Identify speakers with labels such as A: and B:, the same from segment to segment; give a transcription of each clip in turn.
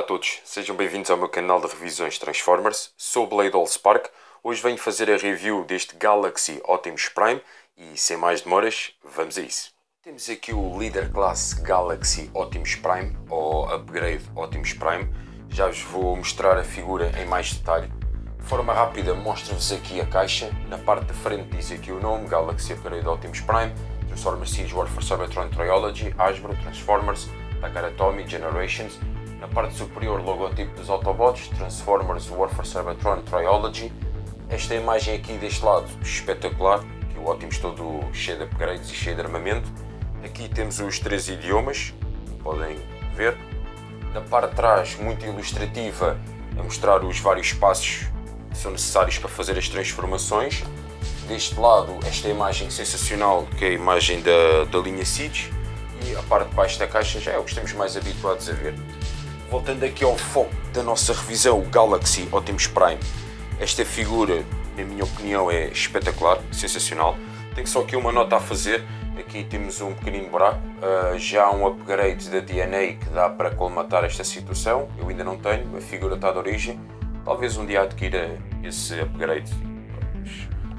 A: Olá a todos, sejam bem-vindos ao meu canal de revisões Transformers. Sou o Blade Allspark. Hoje venho fazer a review deste Galaxy Optimus Prime e sem mais demoras, vamos a isso. Temos aqui o Leader Class Galaxy Optimus Prime, ou Upgrade Optimus Prime. Já vos vou mostrar a figura em mais detalhe. De forma rápida mostro-vos aqui a caixa. Na parte da frente diz aqui o nome, Galaxy Upgrade Optimus Prime, Transformers Siege Warfare Cybertron Trilogy, Hasbro, Transformers, Takara-Tomy, Generations. Na parte superior, logotipo dos Autobots, Transformers Warfare Cybertron Trilogy. Esta imagem aqui deste lado, espetacular, que o Optimus todo cheio de upgrades e cheio de armamento. Aqui temos os 3 idiomas, podem ver. Na parte de trás, muito ilustrativa, a mostrar os vários passos que são necessários para fazer as transformações. Deste lado, esta imagem sensacional, que é a imagem da linha Siege. E a parte de baixo da caixa já é o que estamos mais habituados a ver. Voltando aqui ao foco da nossa revisão, o Galaxy Optimus Prime. Esta figura, na minha opinião, é espetacular, sensacional. Tenho só aqui uma nota a fazer. Aqui temos um pequenino buraco. Já há um upgrade da DNA que dá para colmatar esta situação. Eu ainda não tenho, a figura está de origem. Talvez um dia adquira esse upgrade.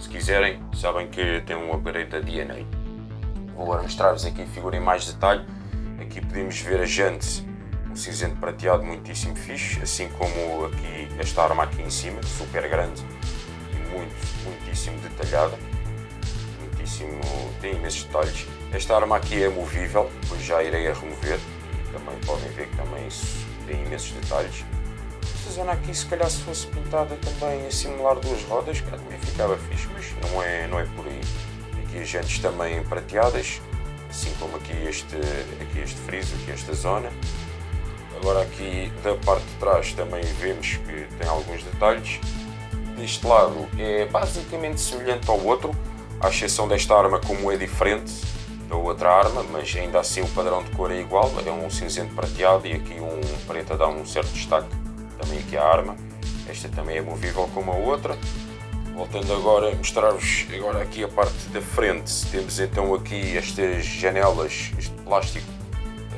A: Se quiserem, sabem que tem um upgrade da DNA. Vou agora mostrar-vos aqui a figura em mais detalhe. Aqui podemos ver a jante, um cinzento prateado muitíssimo fixe, assim como aqui esta arma aqui em cima, super grande e muitíssimo detalhada. Tem imensos detalhes. Esta arma aqui é movível, depois já irei a remover. Também podem ver que também isso tem imensos detalhes. Esta zona aqui, se calhar se fosse pintada também a simular duas rodas, também ficava fixe, mas não é por aí. Aqui as jantes também prateadas, assim como aqui este friso, aqui esta zona. Agora aqui da parte de trás também vemos que tem alguns detalhes. Deste lado é basicamente semelhante ao outro, à exceção desta arma como é diferente da outra arma, mas ainda assim o padrão de cor é igual, é um cinzento prateado e aqui um preto a dar um certo destaque. Também aqui a arma, esta também é movível como a outra. Voltando agora, mostrar-vos agora aqui a parte da frente, temos então aqui estas janelas, este plástico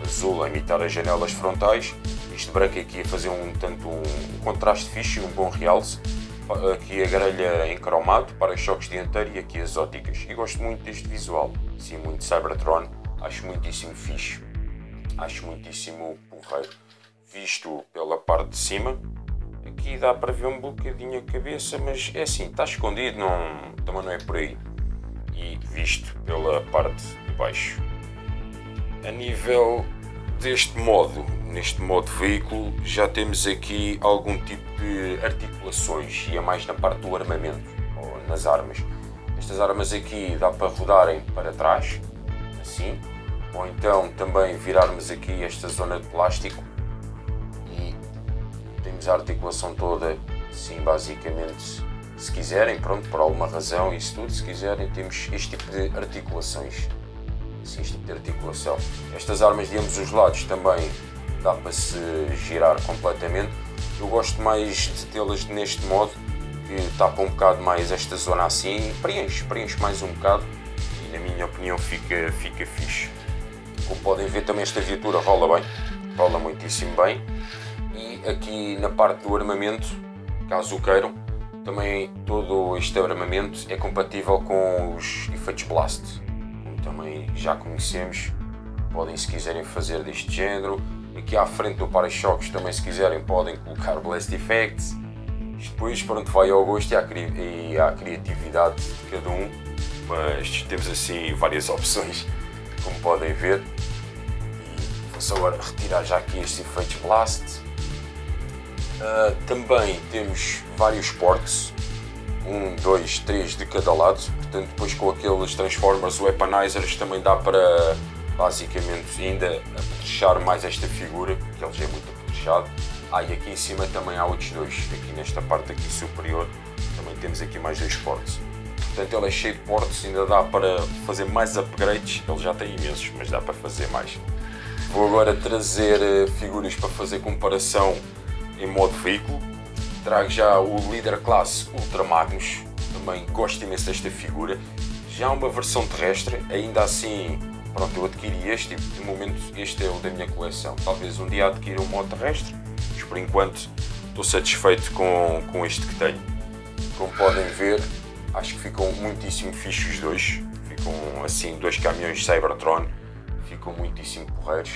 A: azul a imitar as janelas frontais, este branco aqui a fazer um contraste fixe e um bom realce. Aqui a grelha em cromado, para-choques dianteiro e aqui as óticas. E gosto muito deste visual, sim, muito Cybertron, acho muitíssimo fixe, acho muitíssimo porreiro. Visto pela parte de cima, aqui dá para ver um bocadinho a cabeça, mas é assim, está escondido, também não é por aí. E visto pela parte de baixo. A nível deste modo, neste modo veículo, já temos aqui algum tipo de articulações e é mais na parte do armamento, ou nas armas. Estas armas aqui dá para rodarem para trás, assim, ou então também virarmos aqui esta zona de plástico e temos a articulação toda, assim, basicamente, se quiserem, pronto, por alguma razão, isso tudo, se quiserem, temos este tipo de articulações. Assim, este tipo de articulação. Estas armas de ambos os lados também dá para se girar completamente. Eu gosto mais de tê-las neste modo, que tapa um bocado mais esta zona assim, preenche mais um bocado e na minha opinião fica fixe. Como podem ver também esta viatura rola bem, rola muitíssimo bem. E aqui na parte do armamento, caso o queiram, também todo este armamento é compatível com os efeitos Blast. Também já conhecemos, podem se quiserem fazer deste género. Aqui à frente do para-choques também se quiserem podem colocar Blast Effects. Isto depois pronto, vai ao gosto e à criatividade de cada um, mas temos assim várias opções, como podem ver. E vou só agora retirar já aqui estes efeitos Blast. Também temos vários ports, 1, 2, 3 de cada lado, portanto depois com aqueles Transformers Weaponizers também dá para basicamente ainda apetrechar mais esta figura, porque ele já é muito apetrechado. E aqui em cima também há outros dois, aqui nesta parte aqui superior também temos aqui mais 2 ports. Portanto ele é cheio de ports, ainda dá para fazer mais upgrades, ele já tem imensos, mas dá para fazer mais. Vou agora trazer figuras para fazer comparação em modo veículo. Trago já o Leader Class Ultra Magnus, também gosto imenso desta figura. Já uma versão terrestre, ainda assim, pronto, eu adquiri este e de momento este é o da minha coleção. Talvez um dia adquira um modo terrestre, por enquanto estou satisfeito com este que tenho. Como podem ver, acho que ficam muitíssimo fixos os dois. Ficam assim, dois caminhões Cybertron, ficam muitíssimo porreiros.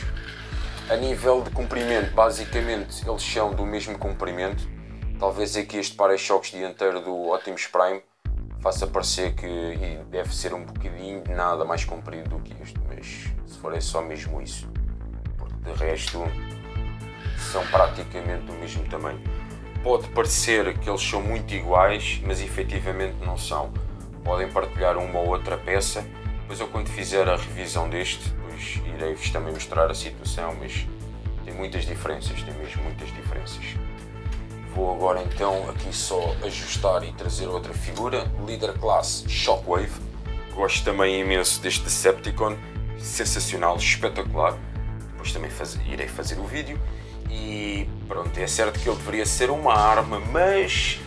A: A nível de comprimento, basicamente eles são do mesmo comprimento. Talvez aqui este para-choques dianteiro do Optimus Prime faça parecer que deve ser um bocadinho nada mais comprido do que este, mas se for é só mesmo isso, porque de resto são praticamente do mesmo tamanho. Pode parecer que eles são muito iguais, mas efetivamente não são. Podem partilhar uma ou outra peça, mas eu quando fizer a revisão deste, depois irei-vos também mostrar a situação, mas tem muitas diferenças, tem mesmo muitas diferenças. Vou agora então aqui só ajustar e trazer outra figura, Leader Class Shockwave. Gosto também imenso deste Decepticon, sensacional, espetacular. Depois também irei fazer o vídeo. E pronto, é certo que ele deveria ser uma arma, mas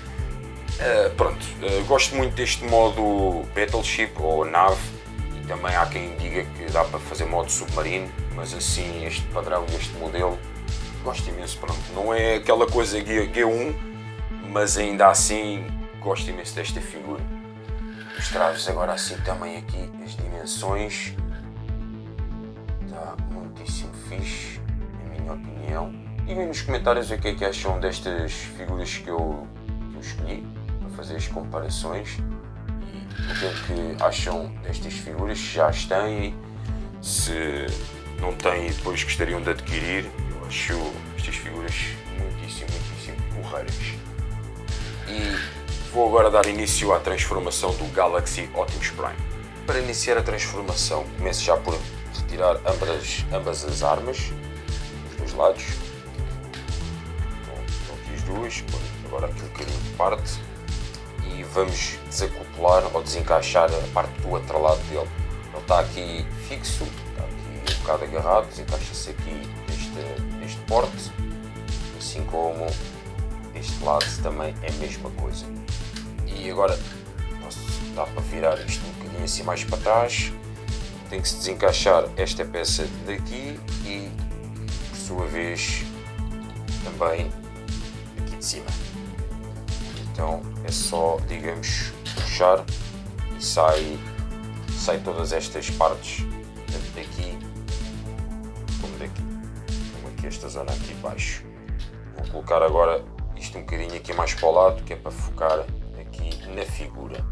A: gosto muito deste modo Battleship ou nave, e também há quem diga que dá para fazer modo submarino, mas assim este padrão e este modelo gosto imenso. Pronto, não é aquela coisa G1, mas ainda assim gosto imenso desta figura. Mostrar-vos agora assim também aqui as dimensões, está muitíssimo fixe, na minha opinião. Digam nos comentários o que é que acham destas figuras que eu escolhi para fazer as comparações, e o que é que acham destas figuras, se já as têm, se não têm e depois gostariam de adquirir. Eu acho estas figuras muitíssimo porreiras. E vou agora dar início à transformação do Galaxy Optimus Prime. Para iniciar a transformação, começo já por retirar ambas as armas dos dois lados. Duas, agora aqui um bocadinho de parte, e vamos desacoplar ou desencaixar a parte do outro lado dele. Ele está aqui fixo, está aqui um bocado agarrado, desencaixa-se aqui neste porte, assim como este lado também é a mesma coisa. E agora dá para virar isto um bocadinho assim mais para trás, tem que se desencaixar esta peça daqui e por sua vez também de cima. Então é só, digamos, puxar e sai todas estas partes, tanto daqui como daqui, como aqui esta zona aqui de baixo. Vou colocar agora isto um bocadinho aqui mais para o lado, que é para focar aqui na figura.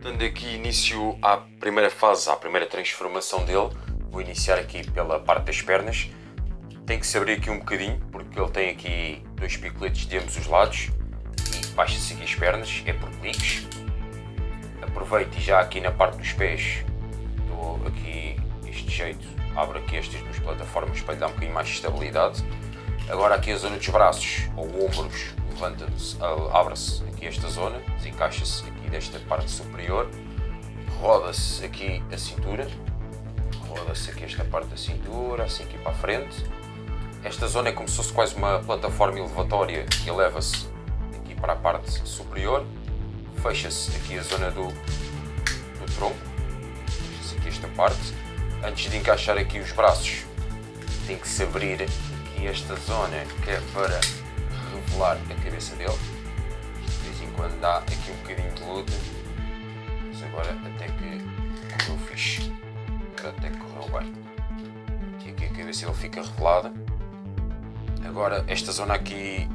A: Dando aqui início à primeira fase, à primeira transformação dele, vou iniciar aqui pela parte das pernas. Tem que se abrir aqui um bocadinho, porque ele tem aqui dois picoletes de ambos os lados e baixa-se aqui as pernas, é por cliques. Aproveito e já aqui na parte dos pés, dou aqui este jeito, abro aqui estas duas plataformas para lhe dar um bocadinho mais de estabilidade. Agora aqui a zona dos braços ou ombros, levanta-se, abre-se aqui esta zona, desencaixa-se aqui desta parte superior, roda-se aqui a cintura, roda-se aqui esta parte da cintura, assim aqui para a frente. Esta zona é como se fosse quase uma plataforma elevatória que eleva-se aqui para a parte superior. Fecha-se aqui a zona do tronco, fecha-se aqui esta parte. Antes de encaixar aqui os braços, tem que se abrir aqui esta zona, que é para revelar a cabeça dele. De vez em quando dá aqui um bocadinho de luta, mas agora até que correu fixe, até que correu bem. Aqui a cabeça dele fica revelada. Agora esta zona aqui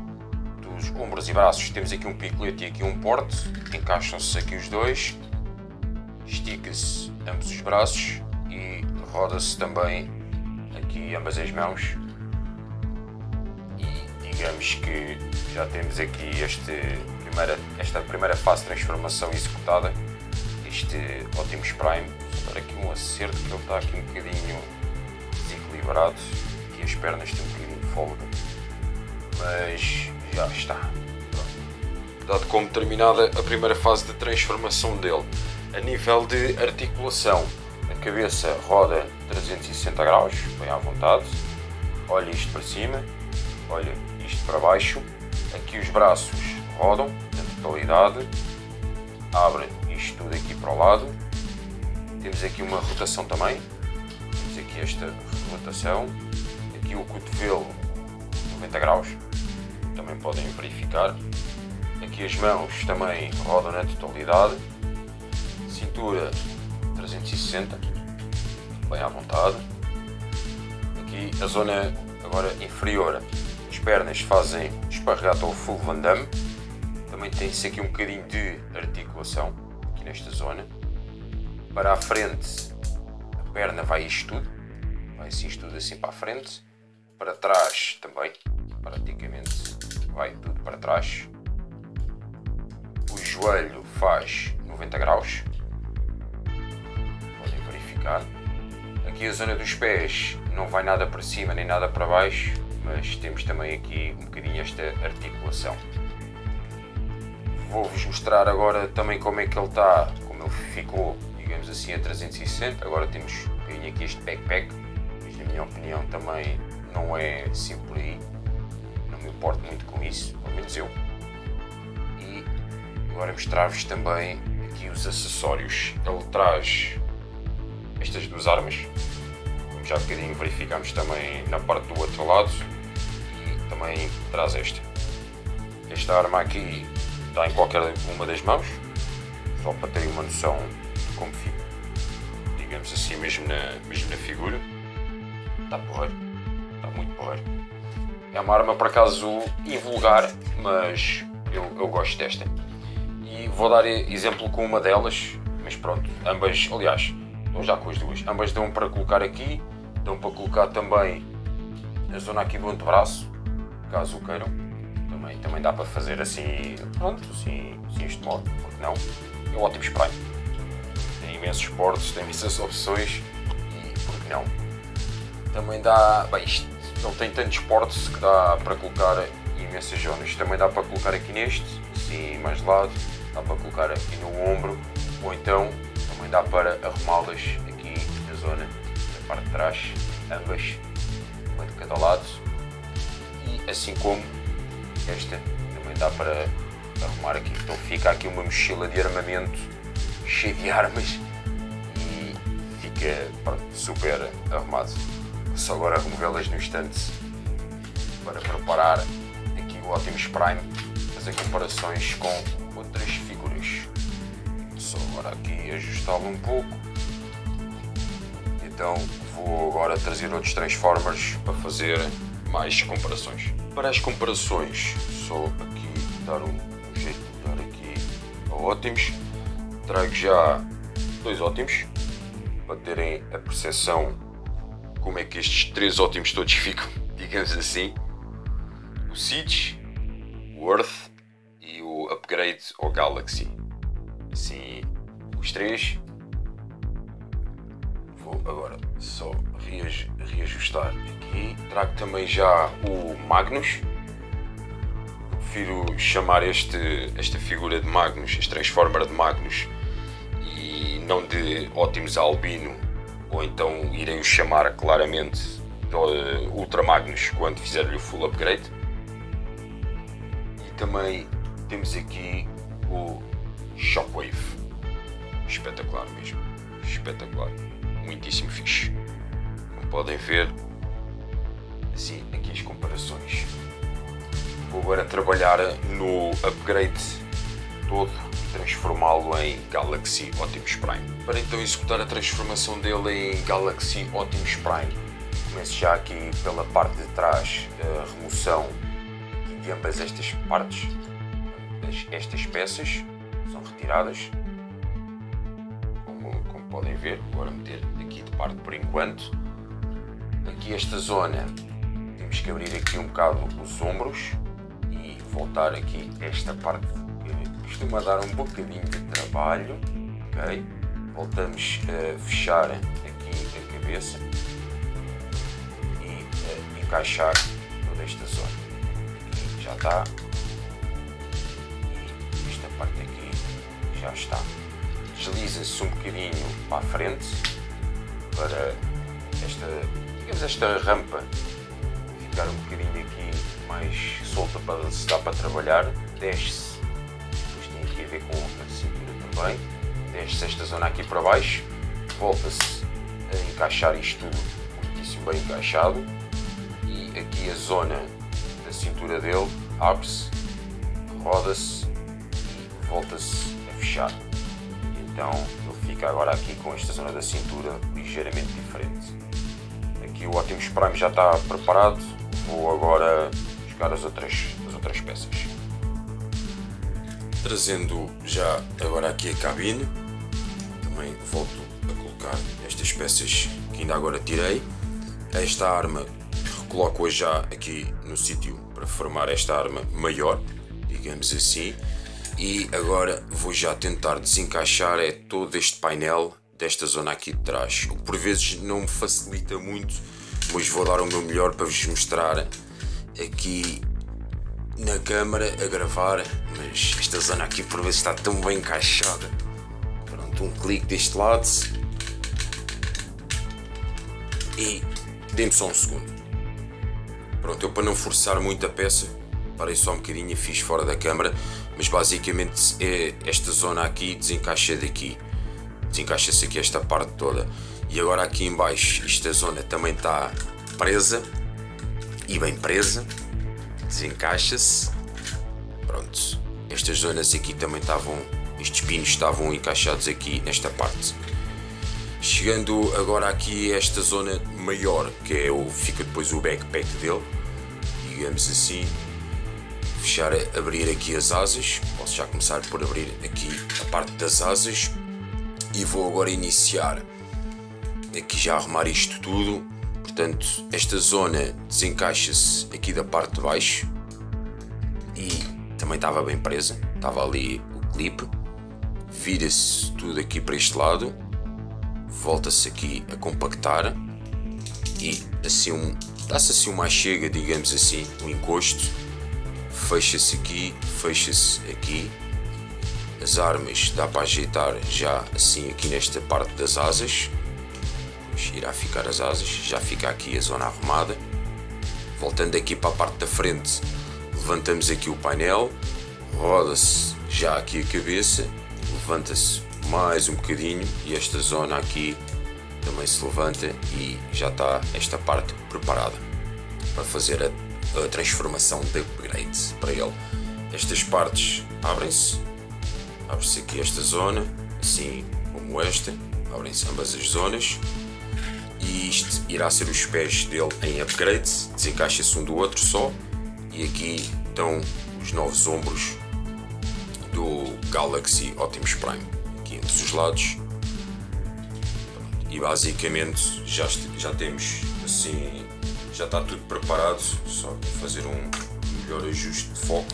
A: dos ombros e braços, temos aqui um picolete e aqui um porte, encaixam-se aqui os dois, estica-se ambos os braços e roda-se também aqui ambas as mãos, e digamos que já temos aqui esta primeira fase de transformação executada. Este Optimus Prime, vou dar aqui um acerto, que ele está aqui um bocadinho desequilibrado, aqui as pernas têm um bocadinho de folga, mas já está. Pronto. Dado como terminada a primeira fase de transformação dele, a nível de articulação, a cabeça roda 360 graus, bem à vontade, olha isto para cima, olha isto para baixo, aqui os braços rodam na totalidade, abre isto tudo aqui para o lado, temos aqui uma rotação também, temos aqui esta rotação, aqui o cotovelo 90 graus, também podem verificar. Aqui as mãos também rodam na totalidade. Cintura 360, bem à vontade. Aqui a zona agora inferior, as pernas fazem esparregata ou full Van Damme. Também tem-se aqui um bocadinho de articulação aqui nesta zona. Para a frente, a perna vai isto tudo, vai assim isto tudo assim para a frente. Para trás também, praticamente vai tudo para trás. O joelho faz 90 graus, podem verificar. Aqui a zona dos pés não vai nada para cima nem nada para baixo, mas temos também aqui um bocadinho esta articulação. Vou-vos mostrar agora também como é que ele está, como ele ficou, digamos assim, a 360. Agora temos um bocadinho aqui este backpack, mas na minha opinião também não é assim por aí, não me importo muito com isso, pelo menos eu. E agora mostrar-vos também aqui os acessórios. Ele traz estas duas armas, como já há bocadinho verificamos também na parte do outro lado, e também traz esta arma aqui, está em qualquer uma das mãos, só para terem uma noção de como fica, digamos assim, mesmo na figura. Está porreiro, está muito porreiro. É uma arma por acaso invulgar, mas eu gosto desta. E vou dar exemplo com uma delas, mas pronto, ambas, aliás, estou já com as duas. Ambas dão para colocar aqui, dão para colocar também na zona aqui do antebraço, caso o queiram. Também dá para fazer assim, pronto, assim este modo, porque não? É o Optimus Prime. Tem imensos portos, tem imensas opções e porque não? Também dá, bem, ele tem tantos portos que dá para colocar imensas zonas. Também dá para colocar aqui neste, assim mais de lado, dá para colocar aqui no ombro, ou então também dá para arrumá-las aqui na zona da parte de trás, ambas, uma de cada lado, e assim como esta também dá para arrumar aqui. Então fica aqui uma mochila de armamento cheia de armas e fica, pronto, super arrumado. Vou só agora removê-las no instante para preparar aqui o Optimus Prime, fazer comparações com outras figuras. Só agora aqui ajustá-lo um pouco. Então vou agora trazer outros Transformers para fazer mais comparações. Para as comparações, só aqui dar um jeito de dar aqui ao Optimus. Trago já dois Optimus para terem a percepção como é que estes três Optimus todos ficam, digamos assim. O Siege, o Earth e o Upgrade ao Galaxy. Assim, os três. Vou agora só reajustar aqui. Trago também já o Magnus. Eu prefiro chamar esta figura de Magnus, este Transformer de Magnus, e não de Optimus Albino, ou então irei o chamar claramente de Ultra Magnus quando fizer-lhe o full upgrade. E também temos aqui o Shockwave. Espetacular mesmo, espetacular, muitíssimo fixe. Como podem ver, assim, aqui as comparações. Vou agora trabalhar no upgrade todo e transformá-lo em Galaxy Optimus Prime. Para então executar a transformação dele em Galaxy Optimus Prime, começo já aqui pela parte de trás, a remoção de ambas estas partes. Estas peças são retiradas, como podem ver. Agora meter aqui de parte por enquanto. Aqui esta zona temos que abrir aqui um bocado os ombros e voltar aqui esta parte que costuma dar um bocadinho de trabalho, ok? Voltamos a fechar aqui a cabeça e encaixar toda esta zona. Aqui já está. E esta parte aqui já está. Desliza-se um bocadinho para a frente para esta rampa ficar um bocadinho aqui mais solta para se dar para trabalhar. Desce-se, depois tem aqui a ver com a cintura também, desce-se esta zona aqui para baixo, volta-se a encaixar isto tudo muitíssimo bem encaixado, e aqui a zona da cintura dele, abre-se, roda-se e volta-se a fechar. Então ele fica agora aqui com esta zona da cintura ligeiramente diferente. Aqui o Optimus Prime já está preparado, vou agora buscar as outras peças. Trazendo já agora aqui a cabine, também volto a colocar estas peças que ainda agora tirei. Esta arma recoloco-a já aqui no sítio para formar esta arma maior, digamos assim. E agora vou já tentar desencaixar todo este painel desta zona aqui de trás, o que por vezes não me facilita muito, mas vou dar o meu melhor para vos mostrar aqui na câmara a gravar. Mas esta zona aqui por vezes está tão bem encaixada. Pronto, um clique deste lado e dê-me só um segundo. Pronto, eu para não forçar muito a peça parei só um bocadinho e fiz fora da câmara, mas basicamente é esta zona aqui, desencaixa daqui, desencaixa-se aqui esta parte toda. E agora aqui em baixo esta zona também está presa, e bem presa, desencaixa-se. Pronto, estas zonas aqui também estavam, estes pinos estavam encaixados aqui nesta parte. Chegando agora aqui a esta zona maior, que é fica depois o backpack dele, digamos assim. Fechar, abrir aqui as asas, posso já começar por abrir aqui a parte das asas e vou agora iniciar aqui já arrumar isto tudo. Portanto, esta zona desencaixa-se aqui da parte de baixo e também estava bem presa, estava ali o clipe, vira-se tudo aqui para este lado, volta-se aqui a compactar e assim dá-se assim uma chega, digamos assim, um encosto. Fecha-se aqui, as armas dá para ajeitar já assim aqui nesta parte das asas, irá ficar as asas, já fica aqui a zona arrumada. Voltando aqui para a parte da frente, levantamos aqui o painel, roda-se já aqui a cabeça, levanta-se mais um bocadinho e esta zona aqui também se levanta e já está esta parte preparada para fazer a transformação de upgrade para ele. Estas partes abrem-se, abre-se aqui esta zona, assim como esta, abrem-se ambas as zonas e isto irá ser os pés dele em upgrade, desencaixa-se um do outro só e aqui estão os novos ombros do Galaxy Optimus Prime, aqui entre os lados. E basicamente já temos assim, já está tudo preparado, só fazer um melhor ajuste de foco.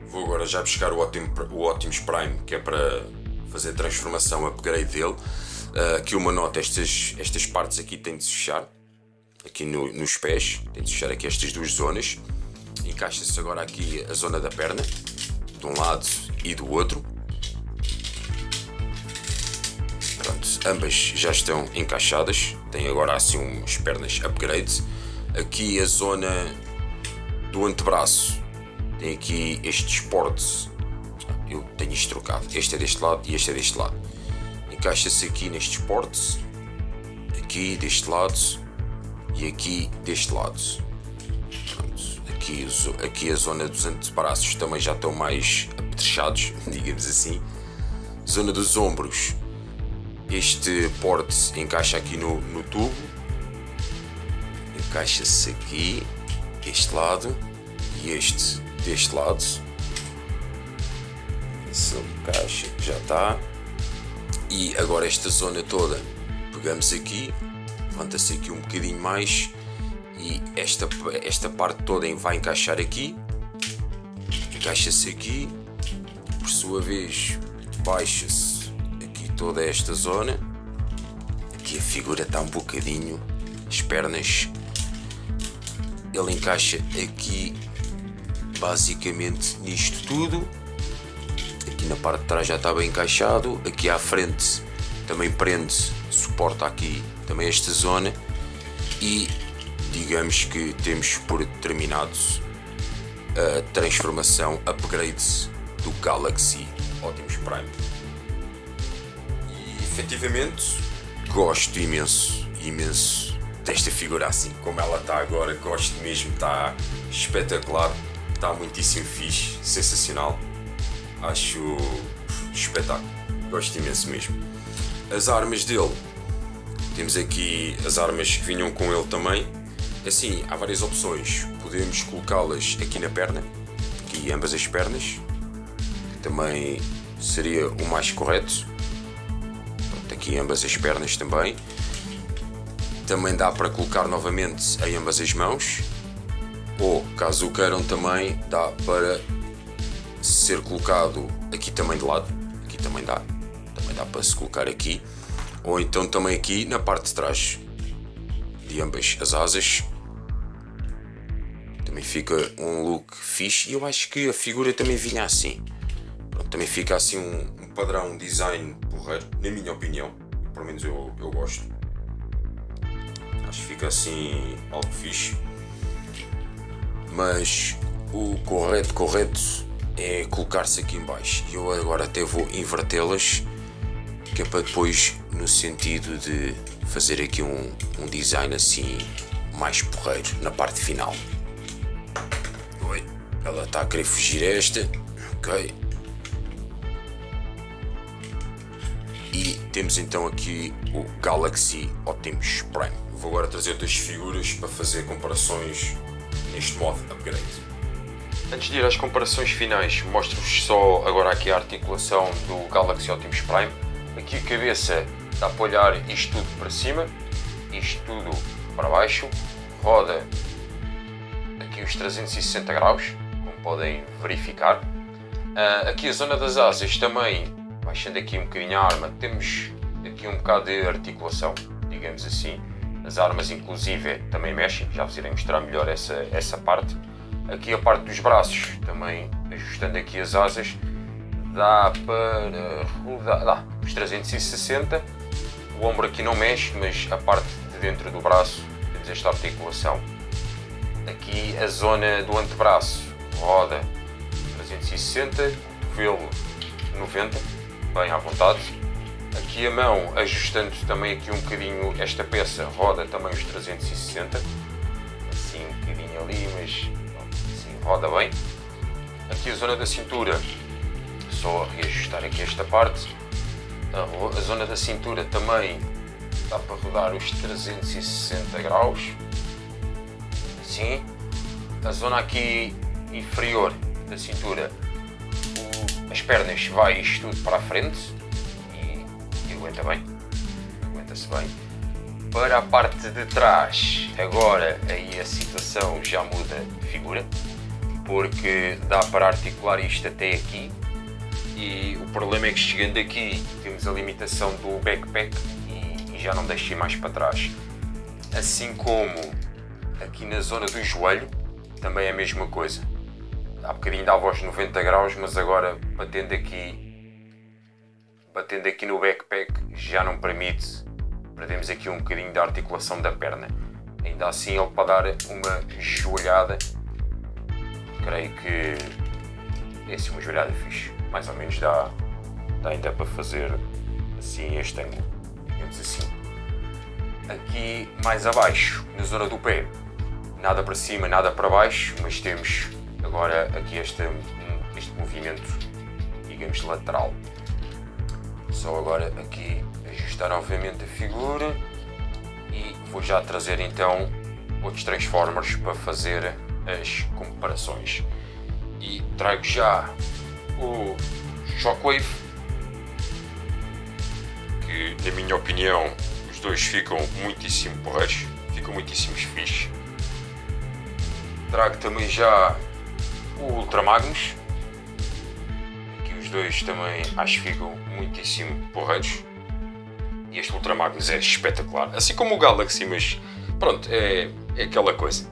A: Vou agora já buscar o Optimus Prime, que é para fazer a transformação upgrade dele. Aqui uma nota, estas partes aqui têm de se fechar, aqui nos pés, tem de se fechar aqui estas duas zonas. Encaixa-se agora aqui a zona da perna, de um lado e do outro. Pronto, ambas já estão encaixadas, tem agora assim umas pernas upgrade. Aqui a zona do antebraço tem aqui este suporte, eu tenho isto trocado, este é deste lado e este é deste lado. Encaixa-se aqui neste suporte, aqui deste lado e aqui deste lado. Pronto, aqui a zona dos antebraços também já estão mais apetrechados, digamos assim. Zona dos ombros, este porte encaixa aqui no tubo, encaixa-se aqui este lado e este deste lado. Se ele encaixa, já está. E agora esta zona toda pegamos aqui, levanta-se aqui um bocadinho mais e esta parte toda vai encaixar aqui, encaixa-se aqui, por sua vez baixa-se aqui toda esta zona. Aqui a figura está um bocadinho, as pernas, ele encaixa aqui basicamente nisto tudo. Aqui na parte de trás já está bem encaixado, aqui à frente também prende, suporta aqui também esta zona e digamos que temos por terminado a transformação upgrade do Galaxy Optimus Prime. E efetivamente gosto imenso desta figura assim, como ela está agora. Gosto mesmo, está espetacular, está muitíssimo fixe, sensacional. Acho espetáculo, gosto imenso mesmo. As armas dele, temos aqui as armas que vinham com ele também. Assim, há várias opções, podemos colocá-las aqui na perna, aqui ambas as pernas, que também seria o mais correto. Pronto, aqui ambas as pernas também. Também dá para colocar novamente em ambas as mãos, ou caso o queiram também dá para ser colocado aqui também de lado, aqui também dá para se colocar aqui, ou então também aqui na parte de trás de ambas as asas. Também fica um look fixe e eu acho que a figura também vinha assim. Pronto, também fica assim um padrão, um design porreiro, na minha opinião, pelo menos eu gosto. Acho que fica assim algo fixe. Mas o correto é colocar-se aqui em baixo. Eu agora até vou invertê-las, que é para depois, no sentido de fazer aqui um design assim mais porreiro na parte final. Oi, ela está a querer fugir a esta. Ok. E temos então aqui o Galaxy Optimus Prime. Vou agora trazer duas figuras para fazer comparações neste modo upgrade. Antes de ir às comparações finais, mostro-vos só agora aqui a articulação do Galaxy Optimus Prime. Aqui a cabeça dá para olhar isto tudo para cima, isto tudo para baixo, roda aqui os 360 graus, como podem verificar. Aqui a zona das asas também, baixando aqui um bocadinho a arma, temos aqui um bocado de articulação, digamos assim. As armas inclusive também mexem, já vos irei mostrar melhor essa parte. Aqui a parte dos braços, também ajustando aqui as asas, dá para rodar, dá os 360. O ombro aqui não mexe, mas a parte de dentro do braço temos esta articulação. Aqui a zona do antebraço roda 360, cotovelo 90, bem à vontade. Aqui a mão, ajustando também aqui um bocadinho esta peça, roda também os 360, assim um bocadinho ali, mas assim roda bem. Aqui a zona da cintura, só reajustar aqui esta parte. A zona da cintura também dá para rodar os 360 graus, assim. A zona aqui inferior da cintura, as pernas vai isto tudo para a frente e aguenta bem, aguenta-se bem. Para a parte de trás, agora aí a situação já muda de figura, porque dá para articular isto até aqui. E o problema é que chegando aqui temos a limitação do backpack e já não deixa ir mais para trás. Assim como aqui na zona do joelho também é a mesma coisa. Há bocadinho dava aos 90 graus, mas agora batendo aqui no backpack já não permite. Perdemos aqui um bocadinho da articulação da perna. Ainda assim ele para dar uma joelhada, creio que é assim uma joelhada fixe. Mais ou menos dá ainda para fazer assim este ângulo, digamos assim. Aqui mais abaixo, na zona do pé, nada para cima, nada para baixo, mas temos agora aqui este movimento, digamos, lateral. Só agora aqui ajustar novamente a figura e vou já trazer então outros Transformers para fazer as comparações. E trago já o Shockwave, que na minha opinião os dois ficam muitíssimo porreiros, ficam muitíssimos fixe. Trago também já o Ultra Magnus, aqui os dois também acho que ficam muitíssimo porreiros. E este Ultra Magnus é espetacular, assim como o Galaxy, mas pronto, é aquela coisa.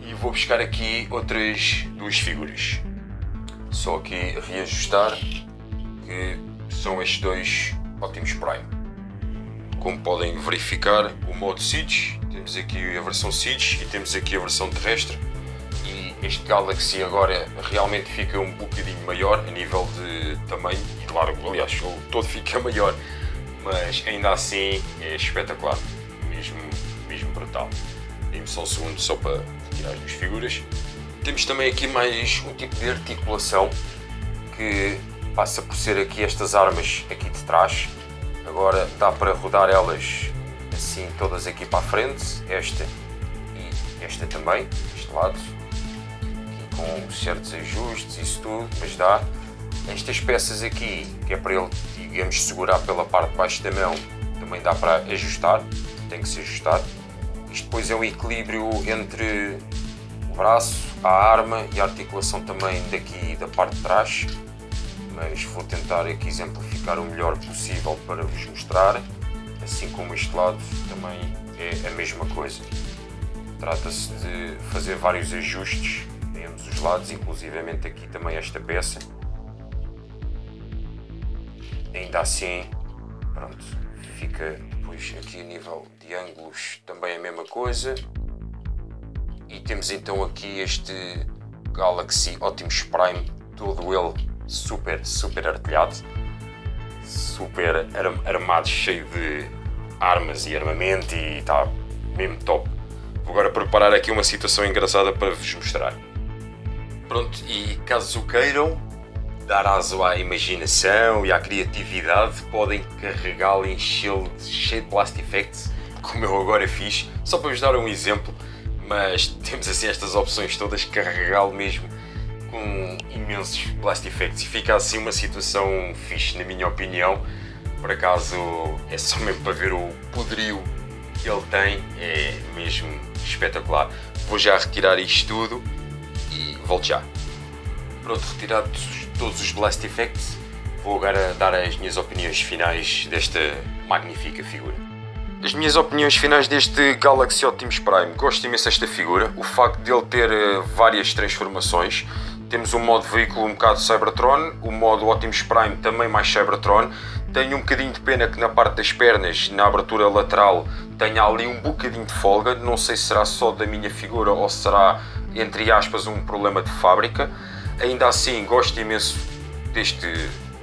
A: E vou buscar aqui outras duas figuras. Só aqui reajustar, que são estes dois Optimus Prime. Como podem verificar, o modo Siege, temos aqui a versão Siege e temos aqui a versão terrestre. E este Galaxy agora realmente fica um bocadinho maior a nível de tamanho e de largo, aliás, o todo fica maior, mas ainda assim é espetacular, mesmo brutal. Dê-me só um segundo só para tirar as duas figuras. Temos também aqui mais um tipo de articulação que passa por ser aqui estas armas aqui de trás. Agora dá para rodar elas assim todas aqui para a frente, esta e esta também, este lado, aqui com certos ajustes, isso tudo, mas dá. Estas peças aqui, que é para ele, digamos, segurar pela parte de baixo da mão, também dá para ajustar, tem que se ajustar. Isto depois é um equilíbrio entre o braço, a arma e a articulação também daqui da parte de trás, mas vou tentar aqui exemplificar o melhor possível para vos mostrar, assim como este lado também é a mesma coisa. Trata-se de fazer vários ajustes em ambos os lados, inclusivamente aqui também esta peça. Ainda assim, pronto, fica depois aqui a nível de ângulos também a mesma coisa. E temos então aqui este Galaxy Optimus Prime, todo ele super artilhado, super armado, cheio de armas e armamento, e está mesmo top. Vou agora preparar aqui uma situação engraçada para vos mostrar. Pronto, e caso queiram dar aso à imaginação e à criatividade, podem carregá-lo e enchê-lo cheio de Blast Effects, como eu agora fiz, só para vos dar um exemplo. Mas temos assim estas opções todas, carregá-lo mesmo com imensos Blast Effects, e fica assim uma situação fixe, na minha opinião. Por acaso é só mesmo para ver o poderio que ele tem, é mesmo espetacular. Vou já retirar isto tudo e volto já. Pronto, retirados todos os Blast Effects, vou agora dar as minhas opiniões finais desta magnífica figura. As minhas opiniões finais deste Galaxy Optimus Prime: gosto imenso desta figura, o facto de ele ter várias transformações. Temos o modo veículo um bocado Cybertron, o modo Optimus Prime também mais Cybertron. Tenho um bocadinho de pena que na parte das pernas, na abertura lateral, tenha ali um bocadinho de folga. Não sei se será só da minha figura ou se será, entre aspas, um problema de fábrica. Ainda assim, gosto imenso deste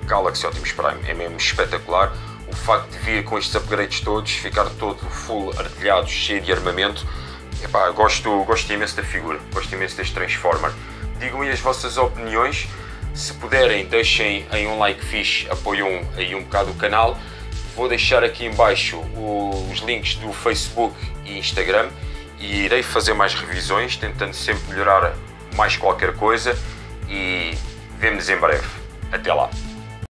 A: Galaxy Optimus Prime, é mesmo espetacular. O facto de vir com estes upgrades todos, ficar todo full artilhado, cheio de armamento, epá, gosto imenso da figura, gosto imenso deste Transformer. Digam-me as vossas opiniões, se puderem deixem aí um like fixe, apoiam aí um bocado o canal. Vou deixar aqui em baixo os links do Facebook e Instagram, e irei fazer mais revisões, tentando sempre melhorar mais qualquer coisa, e vemo-nos em breve. Até lá!